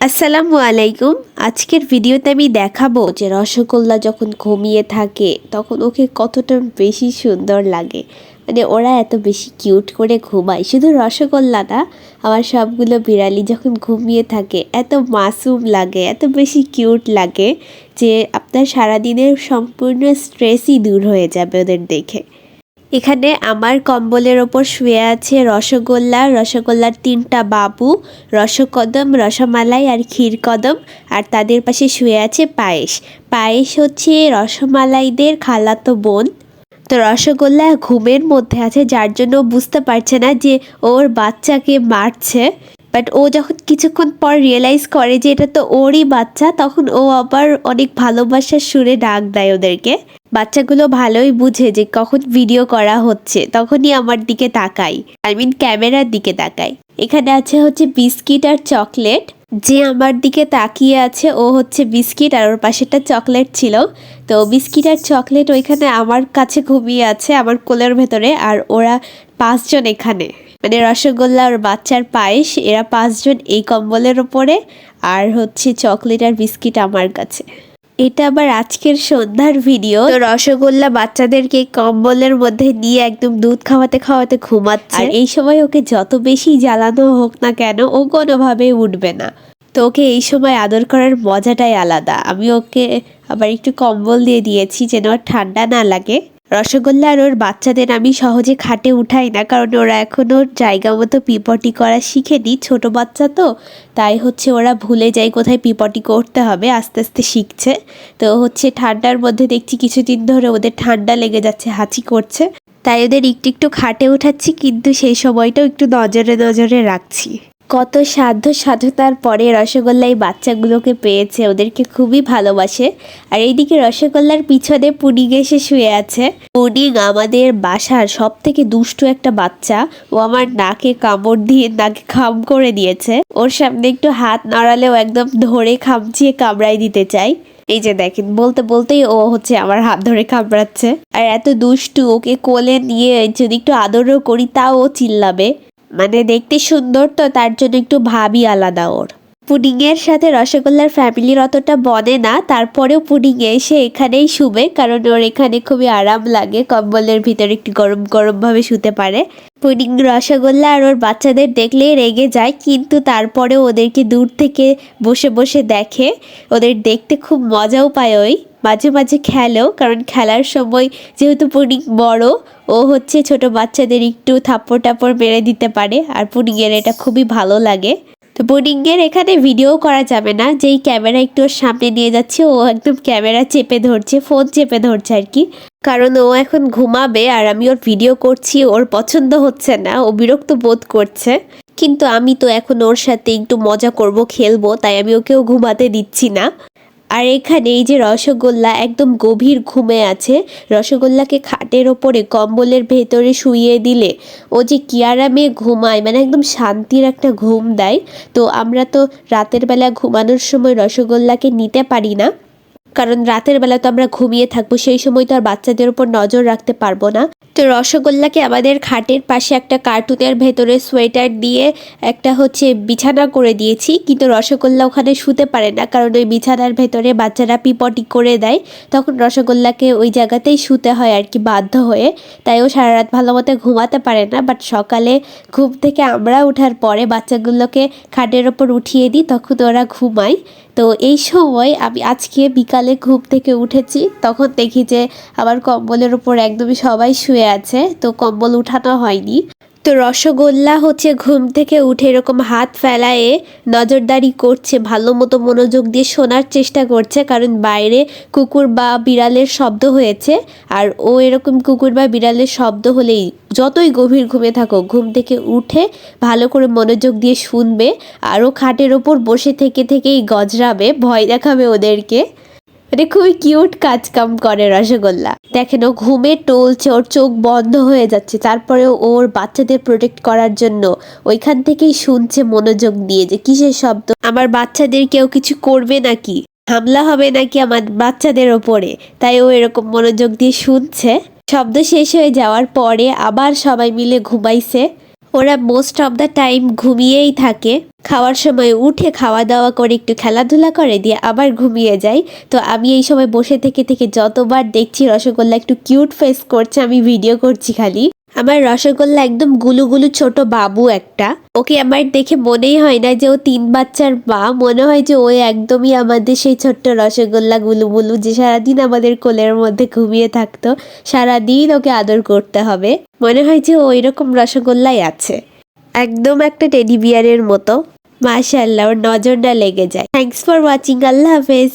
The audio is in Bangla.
আসসালামু আলাইকুম। আজকের ভিডিওতে আমি দেখাবো যে রসগোল্লা যখন ঘুমিয়ে থাকে তখন ওকে কতটা বেশি সুন্দর লাগে। মানে ওরা এত বেশি কিউট করে ঘুমায়। শুধু রসগোল্লা না, আমার সবগুলো বিড়ালি যখন ঘুমিয়ে থাকে এত মাসুম লাগে, এত বেশি কিউট লাগে যে আপনার সারাদিনের সম্পূর্ণ স্ট্রেসই দূর হয়ে যাবে ওদের দেখে। এখানে আমার কম্বলের ওপর শুয়ে আছে রসগোল্লার 3টা বাবু, রসকদম, রসমালাই আর ক্ষীরকদম। আর তাদের পাশে শুয়ে আছে পায়েস। পায়েস হচ্ছে রসমালাইদের খালাতো বোন। তো রসগোল্লা ঘুমের মধ্যে আছে, যার জন্য বুঝতে পারছে না যে ওর বাচ্চাকে মারছে। বাট ও যখন কিছুক্ষণ পর রিয়েলাইজ করে যে এটা তো ওরই বাচ্চা, তখন ও আবার অনেক ভালোবাসার সুরে ডাক দেয় ওদেরকে। বাচ্চাগুলো ভালোই বুঝে যে কখন ভিডিও করা হচ্ছে, তখনই আমার দিকে তাকায়, ক্যামেরার দিকে তাকায়। এখানে হচ্ছে বিস্কিট আর চকলেট। যে আমার দিকে তাকিয়ে আছে ও হচ্ছে বিস্কিট, আর ওর পাশেটা চকলেট ছিল। তো বিস্কিট আর চকলেট ওইখানে আমার কাছে ঘুমিয়ে আছে, আমার কোলের ভেতরে। আর ওরা 5জন এখানে, মানে রসগোল্লা, ওর বাচ্চার পায়েস, এরা 5জন এই কম্বলের ওপরে। আর হচ্ছে চকলেট আর বিস্কিট আমার কাছে। এটা আবার আজকের সন্ধ্যার ভিডিও। তো রসগোল্লা বাচ্চাদেরকে কম্বলের মধ্যে নিয়ে একদম দুধ খাওয়াতে খাওয়াতে ঘুমাচ্ছে। আর এই সময় ওকে যত বেশি জ্বালানো হোক না কেন, ও কোনোভাবেই উঠবে না। তো ওকে এই সময় আদর করার মজাটাই আলাদা। আমি ওকে আবার একটু কম্বল দিয়ে দিয়েছি যেন ওর ঠান্ডা না লাগে। রসগোল্লা আর ওর বাচ্চাদের আমি সহজে খাটে উঠাই না, কারণ ওরা এখনও জায়গা মতো পিপটি করা শিখেনি, ছোট বাচ্চা তো। তাই হচ্ছে ওরা ভুলে যায় কোথায় পিপটি করতে হবে, আস্তে আস্তে শিখছে। তো হচ্ছে ঠান্ডার মধ্যে দেখছি কিছুদিন ধরে ওদের ঠান্ডা লেগে যাচ্ছে, হাঁচি করছে। তাই ওদের একটু একটু খাটে উঠাচ্ছি, কিন্তু সেই সময়টাও একটু নজরে নজরে রাখছি। কত সাধ্যতার পরে রসগোল্লা এই বাচ্চাগুলোকে পেয়েছে, ওদেরকে খুবই ভালোবাসে। আর এইদিকে রসগোল্লার পিছনে পুডিং এসে শুয়ে আছে। পুডিং আমাদের বাসার সব থেকে দুষ্টু একটা বাচ্চা। ও আমার নাকে কামড় দিয়ে নাকে খাম করে দিয়েছে। ওর সামনে একটু হাত নাড়ালেও একদম ধরে খামচিয়ে কামড়াই দিতে চাই। এই যে দেখেন, বলতে বলতেই ও হচ্ছে আমার হাত ধরে কামড়াচ্ছে। আর এত দুষ্টু, ওকে কোলে নিয়ে যদি একটু আদরও করি তাও ও চিল্লাবে। মানে দেখতে সুন্দর তো, তার জন্য একটু ভাবই আলাদা ওর। পুডিংয়ের সাথে রসগোল্লার ফ্যামিলির অতটা বনে না, তারপরেও পুডিং এসে এখানেই শুবে, কারণ ওর এখানে খুবই আরাম লাগে, কম্বলের ভিতরে একটু গরম গরম ভাবে শুতে পারে। পুডিং রসগোল্লা আর ওর বাচ্চাদের দেখলেই রেগে যায়, কিন্তু তারপরেও ওদেরকে দূর থেকে বসে বসে দেখে। ওদের দেখতে খুব মজাও পায়, ওই মাঝে মাঝে খেলেও, কারণ খেলার সময় যেহেতু পুডিং বড়, ও হচ্ছে ছোট বাচ্চাদের একটু থাপ্পড় টাপ্পড় মেরে দিতে পারে। আর পুডিংয়ের এটা খুবই ভালো লাগে। তো পুডিংয়ের এখানে ভিডিও করা যাবে না, যেই ক্যামেরা একটু ওর সামনে নিয়ে যাচ্ছে ও একদম ক্যামেরা চেপে ধরছে, ফোন চেপে ধরছে আর কি। কারণ ও এখন ঘুমাবে আর আমি ওর ভিডিও করছি, ওর পছন্দ হচ্ছে না, ও বিরক্ত বোধ করছে। কিন্তু আমি তো এখন ওর সাথে একটু মজা করব, খেলবো, তাই আমি ওকেও ঘুমাতে দিচ্ছি না। আর এখানে এই যে রসগোল্লা একদম গভীর ঘুমে আছে। রসগোল্লাকে খাটের ওপরে কম্বলের ভেতরে শুইয়ে দিলে ও যে কি আরামে ঘুমায়, মানে একদম শান্তির একটা ঘুম দেয়। তো আমরা তো রাতের বেলা ঘুমানোর সময় রসগোল্লাকে নিতে পারি না, কারণ রাতের বেলা তো আমরা ঘুমিয়ে থাকবো, সেই সময় তো আর বাচ্চাদের উপর নজর রাখতে পারবো না। তো রসগোল্লাকে আমাদের খাটের পাশে একটা কার্টুনের ভেতরে সোয়েটার দিয়ে একটা হচ্ছে বিছানা করে দিয়েছি, কিন্তু রসগোল্লা ওখানে শুতে পারে না, কারণ ওই বিছানার ভেতরে বাচ্চারা পিপটি করে দেয়, তখন রসগোল্লাকে ওই জায়গাতেই শুতে হয় আর কি, বাধ্য হয়ে। তাই ও সারা রাত ভালো মতো ঘুমাতে পারে না। বাট সকালে ঘুম থেকে আমরা ওঠার পরে বাচ্চাগুলোকে খাটের ওপর উঠিয়ে দিই, তখন ওরা ঘুমায়। তো এই সময় আমি আজকে বিকালে ঘুম থেকে উঠেছি, তখন দেখি যে আমার কম্বলের উপর একদমই সবাই শুয়ে আছে, তো কম্বল উঠানো হয়নি। তো রসগোল্লা হচ্ছে ঘুম থেকে উঠে এরকম হাত ফেলায়ে নজরদারি করছে, ভালো মতো মনোযোগ দিয়ে শোনার চেষ্টা করছে, কারণ বাইরে কুকুর বা বিড়ালের শব্দ হয়েছে। আর ও এরকম কুকুর বা বিড়ালের শব্দ হলেই, যতই গভীর ঘুমে থাকো, ঘুম থেকে উঠে ভালো করে মনোযোগ দিয়ে শুনবে। আরও খাটের ওপর বসে থেকে থেকেই গজরাবে, ভয় দেখাবে ওদেরকে। মানে খুবই কিউট কাজ কাম করে রসগোল্লা। দেখেন ও ঘুমে টলছে, ওর চোখ বন্ধ হয়ে যাচ্ছে, তারপরেও ওর বাচ্চাদের প্রোটেক্ট করার জন্য ওইখান থেকেই শুনছে মনোযোগ দিয়ে যে কিসের শব্দ, আমার বাচ্চাদের কেউ কিছু করবে নাকি, হামলা হবে নাকি আমার বাচ্চাদের ওপরে। তাই ও এরকম মনোযোগ দিয়ে শুনছে। শব্দ শেষ হয়ে যাওয়ার পরে আবার সবাই মিলে ঘুমাইছে। ও ওরা মোস্ট অফ দ্য টাইম ঘুমিয়েই থাকে। খাওয়ার সময় উঠে খাওয়া দাওয়া করে একটু খেলাধুলা করে দিয়ে আবার ঘুমিয়ে যায়। তো আমি এই সময় বসে থেকে থেকে যতবার দেখছি রসগোল্লা একটু কিউট ফেস করছে, আমি ভিডিও করছি খালি। আমার রসগোল্লা একদম গুলু গুলু ছোট বাবু একটা। ওকে আমার দেখে মনেই হয় না যে ও 3 বাচ্চার মা, মনে হয় যে ও একদমই আমাদের সেই ছোট্ট রসগোল্লা গুলু গুলু, যে সারাদিন আমাদের কোলের মধ্যে ঘুমিয়ে থাকতো। সারাদিন ওকে আদর করতে হবে, মনে হয় যে ও এরকম রসগোল্লাই আছে, একদম একটা টেডি বিয়ারের মতো। মাশাআল্লাহ, ওর নজর না লেগে যায়। থ্যাঙ্কস ফর ওয়াচিং, আল্লাহ হাফেজ।